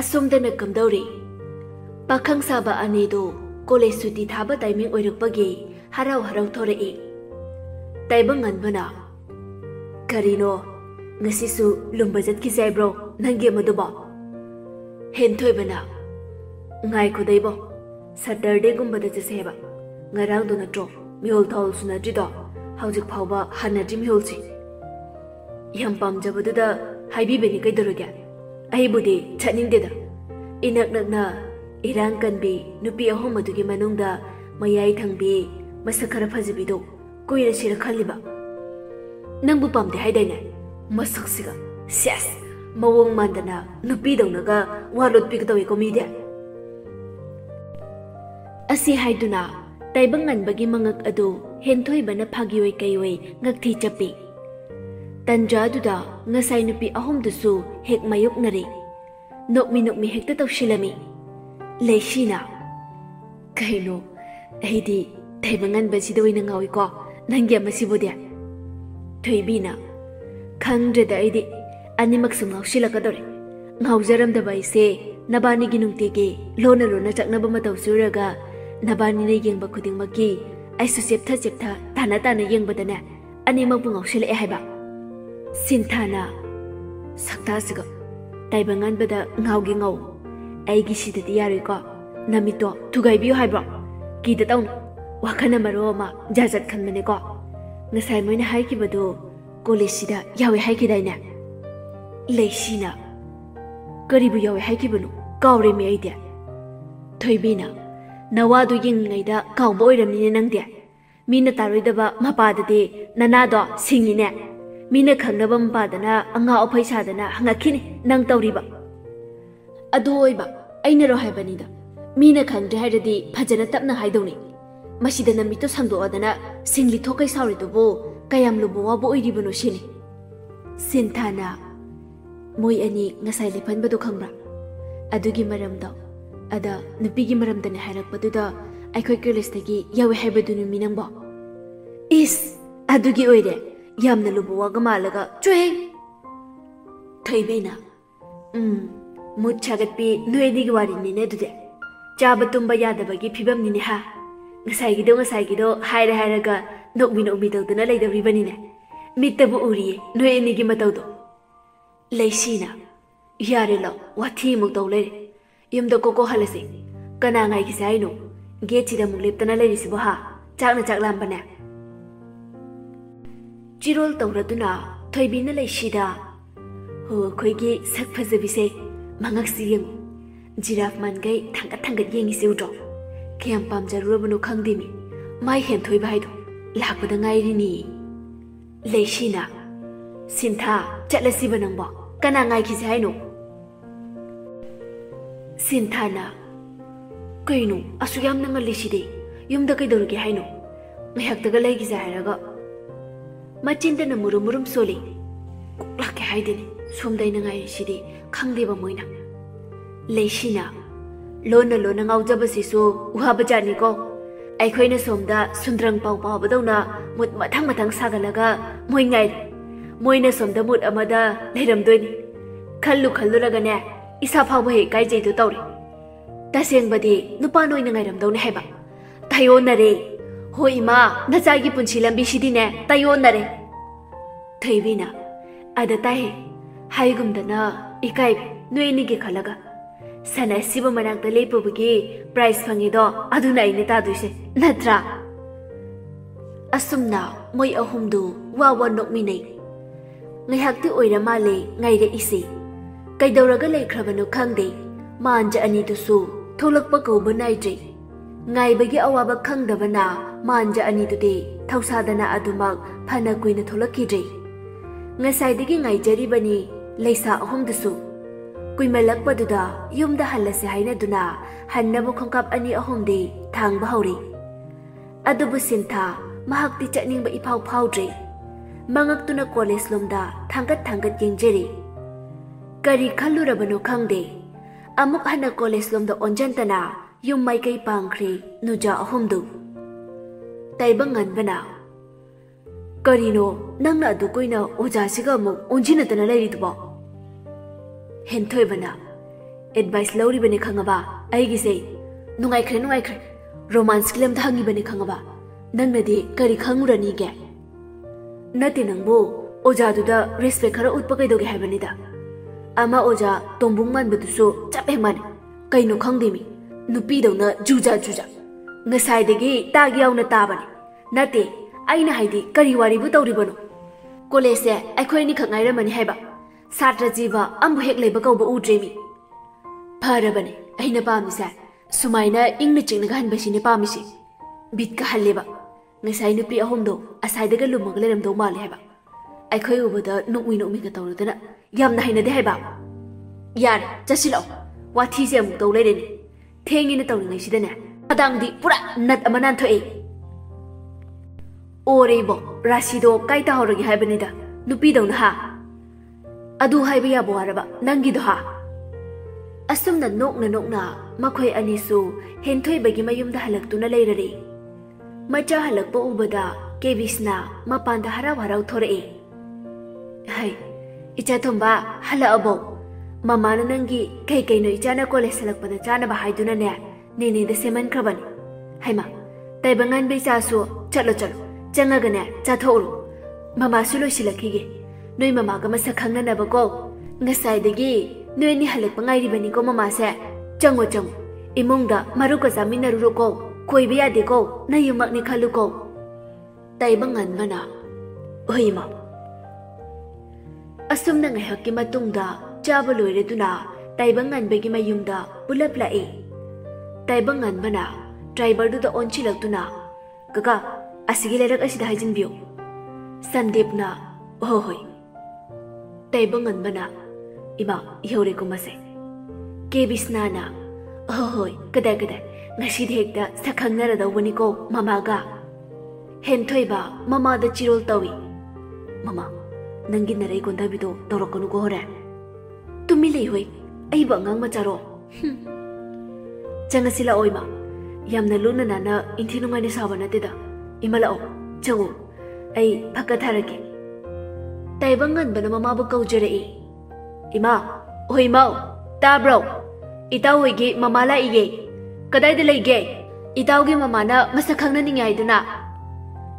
असोमदना कमदौरी पाखंग साबा अनेदो कॉलेज सुटी थाबा टाइमिंग ओइरकपगी हराव हराव थोरई ताइबंग अनबना करिनो ngasisu lumbajat ki jaibro nange maduba henthoi ngai khudaibo Saturday gumba da jese ba ngarang do natro miol thol suna jido haujik phawba hanati miol chi yam pam jabadu da haibi beni kai doroga ai budi chaning de da inak nak na irang kan bi nupi ahom adu gi manung da mayai thang bi masakara phajibi do koira sira khaliba nangbu pam de haidai na masaksiga ses mawong mandana nupi dongnaga walot pigdawi komide asi haiduna taibangan bagi mangak adu henthoi bana phagioi kaioi ngakthi chapi tanja duda ngasai nupi ahom dusu hek mayuk nari nokmi hekta tawshilami leishina kaino aidi taibangan basidoi na ngawi ko nangya masibode thoibina khangdreda aidi animak sumaushilakadore ngaujaramdaba ise nabani gi nungtege lona chaknaba mataw suraga nabani ne yengba khudingmaki aisu cheptha tana yengbadana animak bungaushila e haiba sinthana saktasiga taibangan bada ngaugi ngau aigi sidati yaroi ko namito thugaibiyo haiba kida tawn wakhana maroma jajat khanmane ko ngasai moina haikibadu Kolesida yawe haikidaina leishina karibu yawe haikibanu kawre mi aide thoibina nawadu yingaida kawbo oiramni nangde mina taroidaba mapadade nanado singine mina khangnaba mapadana anga ophaisadana hangakhini nang tawriba adu oiba aina ro haibanida mina khangde hairadi phajana tapna haidoni masida namito sangdoadana singli thokai sauridubo kayam lubo wabo oiribano shini sinthana moi ani ngasai lepan badu khangbra adugi maramda ada nupigi maramdane hairakpaduda aikhoi college yawe haibadunu minangba is adugi oire yamna lubo waga malaga chwe thoibena mut chagatpi noedigi wari nine dude chaba tumba yadabagi phibam nine ha ngasai gido hairaga nokmi tawduna leidawribanine mittabu uriye noe nigi matawdo leishina yare lo wathi muk tawle yumda koko halase kana ngai ki saino ge chida muk leptana leirisibo ha chaklam bane jirol tawraduna thoibina leishida ho khoigi sak phajabise mangak siyeng giraffe mangai thangat yengi sewdo kiyam pamjarurabunu khangdimi mai hen thoiba haido lakpada ngairini leishina sintha chatlasiba nangba kana ngai khise haino sinthana kaino asuyam nang lishide yumda kai dorge haino ngayaktaga laigi zairaga machinda na murum soli kuklake haideni somdai na ngai shide khangdeba moina leishina lona ngaujaba sisu uhaba jani ko aikhoi somda sundrang pau badona mut mathang sagalaga moi ngai moina somda mut amada leiramdoini khallu ragane isa phawba he kai jeidu tawri taseng badi nupa noina ngairamdone haiba tayonare hoi ma nachagi punchi lambi sidine tayonare thoibina ada tai haigumdana ikai noini ge khalaga sana siba manakta lepubagi prize phangido aduna ine taduise natra asumna moi ahumdu wawa nokminai ngaihakti oira male ngaire isi kaidauraga leikrabanu khangde manja ani dusu tholakpa kauba naidre ngaibagi awaba khangdabana manja ani dude thausadana adumak phana kuina tholakidre ngasaidagi ngaijaribani leisa ahumdusu kuimalakpaduda yumda halase hainaduna hannabu khongkap ani ahomde thangba hauri adubu sintha mahakti chatningba iphau phaudre mangaktuna college lomda thangat yengjeri kari khallurabano khangde amuk hana college lomda onjantana yum mai kai pangkhri nuja ahomdu taibangan bana karino nangna adu koina oja siga mu onjinatana leiriduba henthoi bana advice लौरिबने खंगबा आइगिसे नुंगाइख्रे romance की लमदा हंगिबने खंगबा नंगनदि करी खंगुरनीगे नते नंगबो ओजादुदा respect खरा उत्प कैदोगे हाइबनिदा अमा ओजा तोंबुंग मानबदुसु चापे माने कइनो खंगदेमि नुपीदौना जुजा ngसाइदगी तागी यावना ताबने नते आइना हाइदि करी वारिबु तौरिबनो कॉलेज से अखोइनी खंगाइरमनि हाइबा छात्र जीवा अम्बु हेक लेबा कौबा उद्रेमि फरबने अहिना पामिसा सुमाइना इंगना चिंगना हनबसिने पामिसे बिट का हल्लेबा ngसाइ नुपी अहोमदो असाइदगा लुमग लेरमदो माले हाइबा अखोइ उबदा नुकमी का तौरदना यामना हाइनदे हाइबा यार चसिलो वाथीसे अमुक तौ लेरेने थेंगिना तौरिङैसिदने अदांगदी पुरा नट अमनान थोए ओरेबो राशिदो काइता हौरगे हाइबनिदा नुपीदौना हा अदु हाइबा याबो वारबा नंगिदो हा असुमना नोकना मखोइ अनिसु हेंथोइबगी मयुमदा हलक्तुना लेररे मचा हलक्पो उबदा केबिसना मपानदा हराव हराव थोरए हाय इचा थोंबा हलअबो ममाना नंगी कइनो इचाना कॉलेज हलक्पदा चानबा हाइदुनाने नेनेदा सेमनख्रबनि हाइमा तैबंगान बेचासु चलो चंगगने चाथोरु ममासु लोइसिलखिगे नोइ ममागा मसक खंगनबको ngसाइदगी नोइनी हलक्पा ngairibani ko mamase chango इमुंगदा मरुका जामिनरुको कोइबे यादेको नयुमकनि खलुको तैबंगान बना ओहिमा असुमना ngahakki matungda chaba loireduna taibangan begi mayumda pulap lae taibangan bana driver du da onchilaktuna kaka asigi lerak asida haijin biyo sandepna hoi taibangan bana ima yore kumase kebisnana hoi kada ngasi hekta sakhangna da wani ko mamaga henthoiba mama da chirol tawi mama नंगी नरे कोंदाबिदो तौरकनु को होरे तुमि लेइ होय अइ बंगांग मचारो चंगसिला ओइमा यामना लुना नाना इंथिनुमाने साबना तेदा इमलाओ चंगो अइ फक्का थारके ताइबंगन बन ममाबु कौजरे इमा ओइमाओ ताब्रो इताव होइगे ममाला इगे कदाइद लेगे इतावगे ममाना मसक खंगना निङाइदुना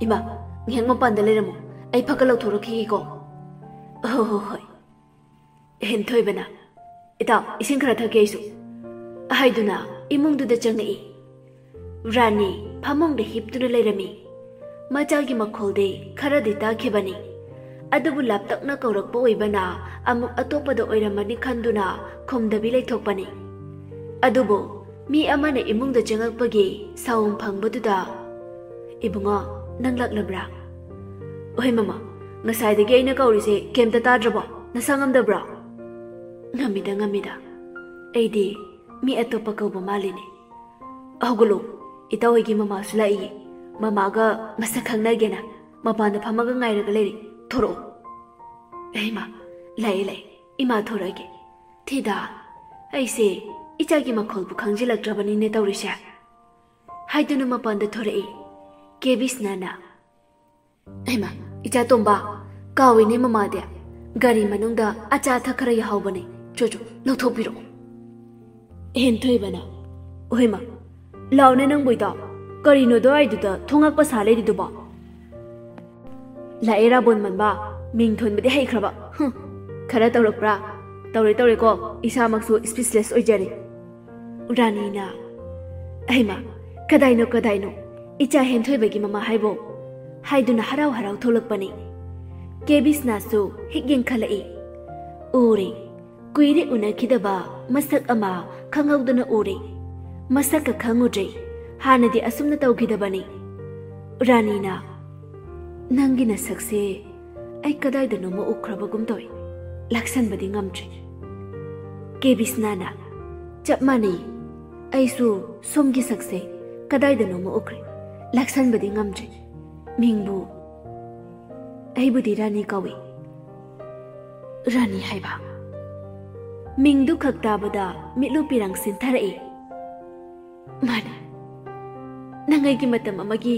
इमा ngiang mapanda leramo अइ फक्का लौथोरखिगेको hoi henthoi bana ita ising khara thake isu ahaiduna imung du da changai rani phamong de hiptuna leirami machagi makhol de khara de ta khebani adubu laptakna kaurak po oibana amuk atopa da oiramani khanduna khomdabi leithokpani adubu mi amane imung da changakpagi saum phangbaduda ibunga nanglak labra oi mama ngसाइदगी अइना कौरिसे केमता ताद्रबो नसंगमदब्रा ngамida एदि मी अतोपा कौबा मालिने अगुलो इतावगी mama सुलाई ममागा मसक खंगनागेना मपान फमगा ngairaga लेरि थोरो एमा लाई इमा थोरगे थिदा ऐसे इचागी मखोल बु खंगजिलक्ट्रबनी ने तौरिसे हाइदुनु मपान the थोरई केबिसनाना एमा इचा तोंबा काविने ममादे गारी मनुंगदा अचा थखरा याहौबने Cho Cho लौथोपिरो हेंथोइबना ओहिमा लाउने नंग बोइता करिनो दो आइदुदा थोंगाक पसा लेरिदुबा लाएरा बोन मनबा मिंग थोनबदे हैख्रबा खरा तौरक्प्रा तौरे को इसामक्सु स्पेशलिस्ट ओइजरे उरानीना अहिमा कदाइनो इचा हेंथोइबगी ममा हाइबो हाइदुना हराव थोलकपनी केबिसनासु हिगें खलाई ओरे कुइरे उनखिदबा मसक अमा खंगौदना ओरे मसक खंगुद्रे हानदि असुमना तौखिदबनी रानीना नंगिना सकसे आई कदाइदनो म उख्रबगुम तोय लक्सनबदि ngamtre केबिसनाना चपमानी आइसु सोमगी सकसे कदाइदनो म उख्रे लक्सनबदि ngamtre मिंगबु अइबुदि रानी कौई रानी हाइबा मिंगदु खक्ताबदा मिलु पिरंग सिंथरई माने नंगैगी मतम अमगी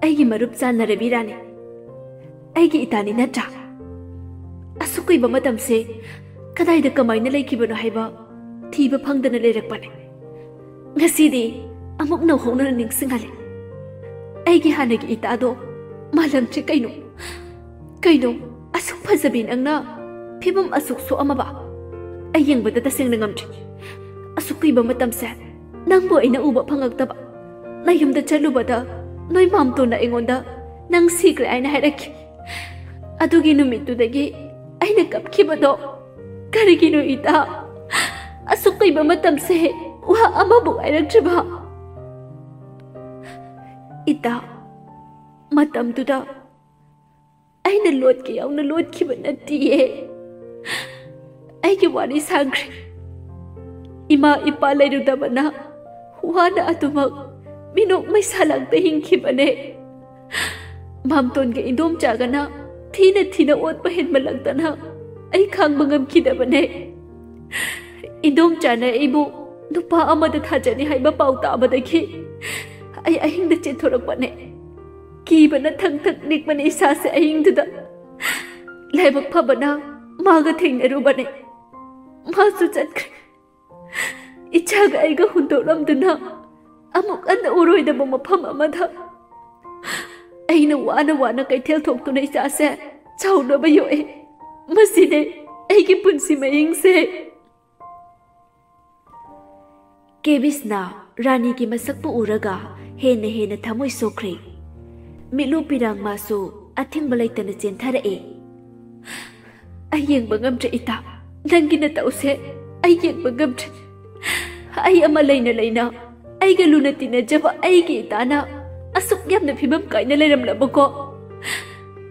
अइगी मरुप चानरबि रानी अइगी इतानी नत्रा असुकुइबा मतम से कदाइदा कमाइना लेखिबनो हाइबा थीबा फंगदना लेरकपने ngasidi amuk no hona ningsingale aigi hanagi itado malamche kaino asuk phajabin angna phibam asuk so amaba ayeng bada taseng ngamche asuk kiba matam se nangbo ina uba phangaktaba nayumda chalubada noi mam to na engonda nang sikre aina hairaki adugi numitu dagi aina kapkhibado karigino ita asuk kiba matam se wa amabu airaktriba ita matam tuda aina lot ki yauna lot ki banatiye aigi wari sangre ima ipa lairuda bana wana atumak minok mai salang te hingki bane mamton ge indom chagana thina ot pahen malagtana ai khang bangam ki da bane indom chana ibu nupa amada thajani haiba pauta abadaki ai ahing da chethorak bane ki bana thang nik bane isa se ahing da laibak phabana maga thengnaru bane ma su chatkre ichaga aiga hundoram duna amuk an uroi da mafam amada aina wana kaithel thoktuna isa se chawna ba yoe maside aigi punsi maying se केबिसना रानी की मसक पु उरगा हेन थमोय सोख्रे मिलु पिरांग मासु a thing बलैतन चेंथरए अयेंग बंगमtre ita नंगी न तौसे अयेंग बंगमtre ay ama leina ay galuna tinajaba ay ki itana asuk yamna phibam kaina leiram labako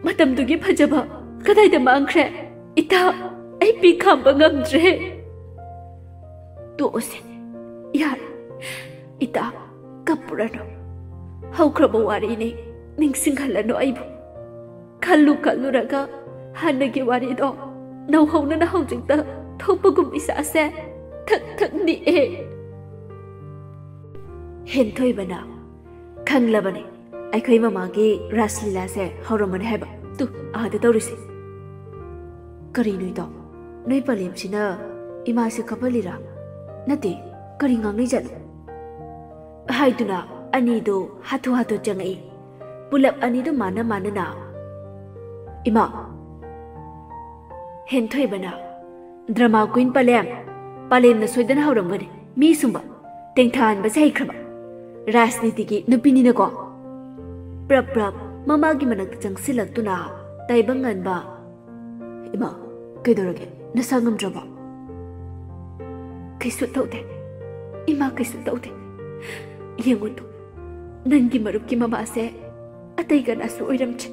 matam dugi phajaba kadai da mangkhre ita ay pi kham bangamtre to ose यार इता कपुरनो हौख्रब वारी ने निंगसिंगहलनो आइबु खल्लु रगा हानगी वारी दो नौहौना ना हौजिंगता थोपगुम इसासे थक नि ए हेनथोय बना खंगलबने अखोय ममागी रासलीला से हौरमने हैबा तु आदे तौरिसे करिनुय दो नोय पलेमसिना इमासे कपलिरा नते करी ngangnai jal haiduna ani do hatu jangai pulap ani do mana na ima henthoi bana drama queen palem na soidan hauram gane mi sumba tengthan ba sai khraba rajniti ki nupini na ko prap mama gi manak changsilak tuna taibangan ba ima kedorage nasangam draba kaisu taude ima kaisu taude yengutu nangi marup ki mama se atai gana su oiramche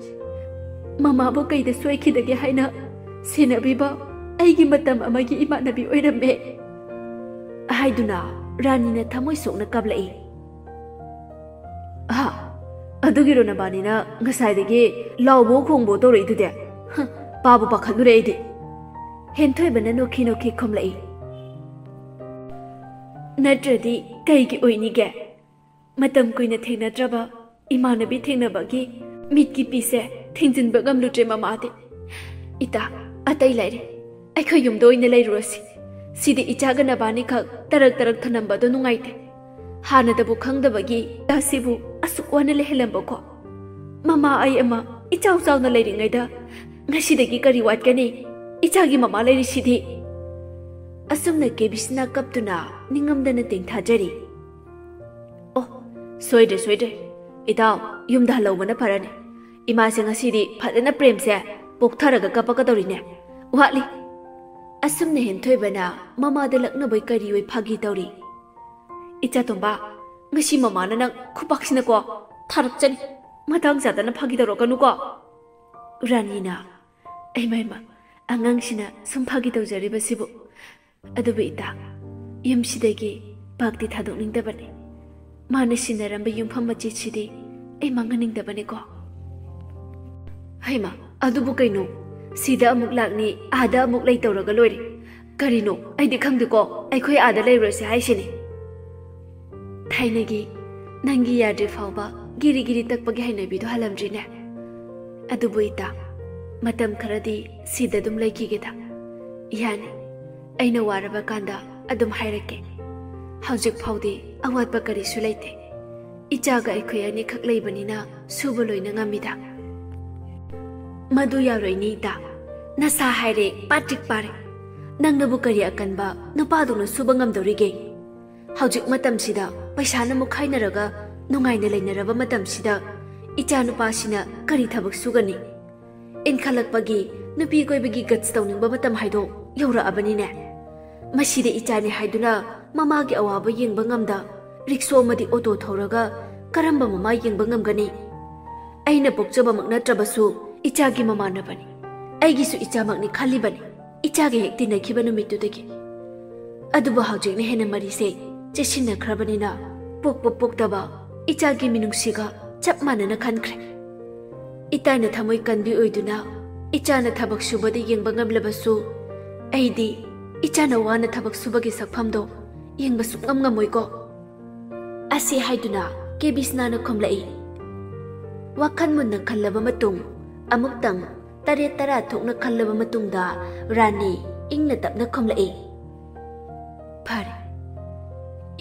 mama bo kai da soi khidage haina sinabi ba aigi matam amagi ima nabi oiramme haiduna rani na thamoi sokna kablai ha adugi rona bani na ngasai dege lawbo khongbo torei du de babu pakhalu re ide henthoi bana nokhi khomlai natradi kai gi oini ge matam kuina thengnatraba imanabi thengnabagi mitki pise thingjin bagam lutre mama de ita atai laire aikhoi yumdo ina lairosi sidi ichaga nabani khak tarak thanamba do nungaite hana dabu khangdabagi tasibu asukwana lehelamba ko mama ai ama ichau na lairi ngaida ngasidagi kari watkani ichagi mama lairi sidi asumna kebisna kaptuna ningamdana tengthajari oh soide itaw yumda halawbana farane ima se ngasidi phadana prem se poktharaga kapaka dorine wali asumna henthoi bana mama da lakna bai kari oi phagi tori icha tomba ngasi mama na nang khupaksina ko tharak chani matang jadana phagi dorokanu ko rani na ai mai ma angang sina sum phagi dojari basibu adubu ita yumsidagi bakti thadok ningdabane mana sinaramba yumpham machi chidi ai manganingdabane ko haima adubu kaino sida amuk lakni ada amuk lay tawraga loire karino ai di khangde ko ai khoi ada lay rose haisini thainagi nangi yade fawba giri takpagi haina bido halamdrine adubu ita matam kharadi sida dum laiki geda yani aina waraba kanda ꯑꯗꯨꯝ ꯍꯥꯏꯔꯛꯀꯦ ꯍꯧꯖꯤꯛ ꯐꯥꯎꯗꯤ ꯑꯋꯥꯠꯄ ꯀꯔꯤꯁꯨ ꯂꯩꯇꯦ ꯏꯆꯥꯒ ꯑꯩꯈꯣꯏ ꯑꯅꯤꯈꯛ ꯂꯩꯕꯅꯤꯅ ꯁꯨꯕ ꯂꯣꯏꯅ ꯉꯝꯃꯤꯗ ꯃꯗꯨ ꯌꯥꯔꯣꯏꯅꯤ ꯏꯇꯥ ꯅꯁꯥ ꯍꯥꯏꯔꯦ ꯄꯥꯇ꯭ꯔꯤꯛ ꯄꯥꯔꯦ ꯅꯪꯅꯕꯨ ꯀꯔꯤ ꯑꯀꯟꯕ ꯅꯨꯄꯥꯗꯨꯅ ꯁꯨꯕ ꯉꯝꯗꯧꯔꯤꯒꯦ ꯍꯧꯖꯤꯛ ꯃꯇꯝꯁꯤꯗ ꯄꯩꯁꯥꯅ ꯃꯨꯛꯈꯥꯏꯅꯔꯒ ꯅꯨꯡꯉꯥꯏꯅ ꯂꯩꯅꯔꯕ ꯃꯇꯝꯁꯤꯗ ꯏꯆꯥ ꯅꯨꯄꯥꯁꯤꯅ ꯀꯔꯤ ꯊꯕꯛ ꯁꯨꯒꯅꯤ ꯏꯟꯈꯠꯂꯛꯄꯒꯤ ꯅꯨꯄꯤ ꯀꯣꯏꯕꯒꯤ ꯒꯠꯁ ꯇꯧꯅꯤꯡꯕ ꯃꯇꯝ ꯍꯥꯏꯗꯣ ꯌꯧꯔꯛꯑꯕꯅꯤꯅꯦ ꯃꯁꯤꯗ ꯏꯆꯥꯅꯤ ꯍꯥꯏꯗꯨꯅ ꯃꯃꯥꯒꯤ ꯑꯋꯥꯕ ꯌꯦꯡꯕ ꯉꯝꯗ ꯔꯤꯛꯁꯣ ꯑꯃꯗꯤ ꯑꯣꯇꯣ ꯊꯧꯔꯒ ꯀꯔꯝꯕ ꯃꯃꯥ ꯌꯦꯡꯕ ꯉꯝꯒꯅꯤ ꯑꯩꯅ ꯄꯣꯛꯆꯕꯃꯛ ꯅꯠꯇ꯭ꯔꯕꯁꯨ ꯏꯆꯥꯒꯤ ꯃꯃꯥꯟꯅꯕꯅꯤ ꯑꯩꯒꯤꯁꯨ ꯏꯆꯥꯃꯛꯅꯤ ꯈꯜꯂꯤꯕꯅꯤ ꯏꯆꯥꯒ ꯍꯦꯛ ꯇꯤꯟꯅꯈꯤꯕ ꯅꯨꯃꯤꯠꯇꯨꯗꯒꯤ ꯑꯗꯨꯕꯨ ꯍꯧꯖꯤꯛꯅ ꯍꯦꯟꯅ ꯃꯔꯤꯁꯦ ꯆꯦꯠꯁꯤꯟꯅꯈ꯭ꯔꯕꯅꯤꯅ ꯄꯣꯛꯄ ꯄꯣꯛꯇꯕ ꯏꯆꯥꯒꯤ ꯃꯤꯅꯨꯡꯁꯤꯒ ꯆꯞ ꯃꯥꯟꯅꯅ ꯈꯟꯈ꯭ꯔꯦ ꯏꯇꯥꯅ ꯊꯃꯣꯏ ꯀꯟꯕꯤ ꯑꯣꯏꯗꯨꯅ ꯏꯆꯥꯅ ꯊꯕꯛ ꯁꯨꯕꯗ ꯌꯦꯡꯕ ꯉꯝꯂꯕꯁꯨ ꯑꯩꯗꯤ ꯏꯆꯥꯅ ꯋꯥꯅ ꯊꯕꯛ ꯁꯨꯕꯒꯤ ꯁꯛꯐꯝꯗꯣ ꯌꯦꯡꯕ ꯁꯨꯡꯉꯝ ꯉꯝꯃꯣꯏꯀꯣ ꯑꯁꯤ ꯍꯥꯏꯗꯨꯅ ꯀꯦꯕꯤꯁꯅꯥꯅ ꯈꯨꯝꯂꯛꯏ ꯋꯥꯈꯜ ꯃꯨꯟꯅ ꯈꯜꯂꯕ ꯃꯇꯨꯡ ꯑꯃꯨꯛꯇꯪ 9-10 ꯊꯣꯛꯅ ꯈꯜꯂꯕ ꯃꯇꯨꯡꯗ ꯔꯥꯅꯤ ꯏꯪꯅ ꯇꯞꯅ ꯈꯨꯝꯂꯛꯏ ꯐꯔꯦ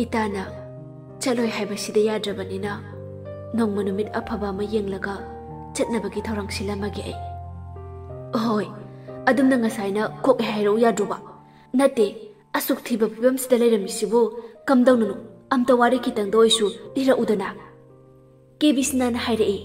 ꯏꯇꯥꯅ ꯆꯠꯂꯣꯏ ꯍꯥꯏꯕꯁꯤꯗ ꯌꯥꯗ꯭ꯔꯕꯅꯤꯅ ꯅꯣꯡꯃ ꯅꯨꯃꯤꯠ ꯑꯐꯕ ꯑꯃ ꯌꯦꯡꯂꯒ ꯆꯠꯅꯕꯒꯤ ꯊꯧꯔꯥꯡ ꯁꯤꯜꯂꯝꯃꯒꯦ ꯑꯩ ꯍꯣꯏ ꯑꯗꯨꯝꯅ ꯉꯁꯥꯏꯅ ꯀꯣꯛ ꯍꯥꯏꯔꯛꯎ ꯌꯥꯗ꯭ꯔꯣꯕ ꯅꯠꯇꯦ ꯑꯁꯨꯛ ꯊꯤꯕ ꯐꯤꯕꯝꯁꯤꯗ ꯂꯩꯔꯝꯃꯤꯁꯤꯕꯨ ꯀꯝꯗꯧꯅꯅꯣ ꯑꯝꯇ ꯋꯥꯔꯤ ꯈꯤꯇꯪꯗ ꯑꯣꯏꯁꯨ ꯂꯤꯔꯛꯎꯗꯅ ꯀꯦꯕꯤꯁꯅꯥꯅ ꯍꯥꯏꯔꯛꯏ